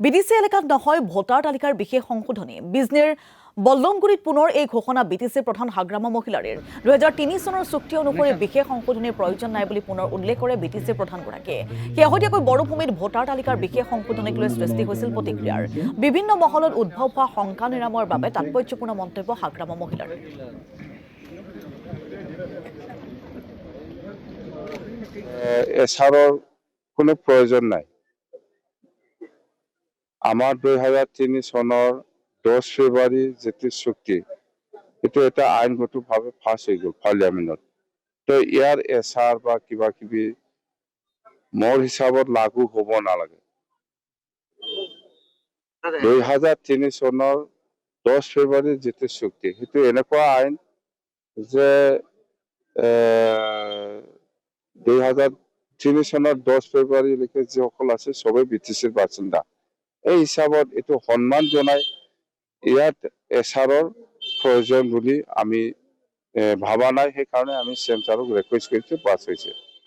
BTC এলেকাত নহয় voter তালিকাৰ বিশেষ সংশোধনী বিজনীৰ বল্লমগুৰিত পুনৰ এই ঘোষণা বিটিচিৰ প্ৰধান হাগ্ৰামা মহিলাৰীৰ 2003 চনৰ চুক্তি অনুসৰি বিশেষ সংশোধনীৰ প্ৰয়োজন নাই বুলি পুনৰ উল্লেখ কৰে বিটিচিৰ প্ৰধানগৰাকীয়ে শেহতীয়াকৈ বড়োভূমিত ভোটাৰ তালিকাৰ বিশেষ সংশোধনীক লৈ সৃষ্টি হৈছিল প্ৰতিক্ৰিয়াৰ বিভিন্ন মহলত উদ্ভৱ হোৱা শংকা নিৰাময়ৰ বাবে তাৎপৰ্যপূৰ্ণ মন্তব্য হাগ্ৰামা মহিলাৰীৰ এছাৰৰ কোনো প্ৰয়োজন নাই আমাৰ 2003 চনৰ 10 ফেব্ৰুৱাৰী যেটি চুক্তি এটো এটা আইনগতভাৱে পাছ হৈ গ'ল পাৰ্লিয়ামেণ্টত তো ইয়াৰ এছাৰ বা কিবা কিবি মোৰ হিচাপত লাগু হ'ব নালাগে 2003 চনৰ 10 ফেব্ৰুৱাৰী যেটি চুক্তি সেইটো এনেকুৱা আইন যে 2003 চনৰ 10 ফেব্ৰুৱাৰীলৈকে যিসকল আছে সবেই বিটিচিৰ বাসিন্দা এই হিচাপত এইটো সন্মান জনাই ইয়াত এছাৰৰ প্ৰয়োজন বুলি আমি ভাবা নাই সেইকাৰণে আমি চেণ্টাৰক ৰিকুৱেষ্ট কৰিছো পাছ হৈছে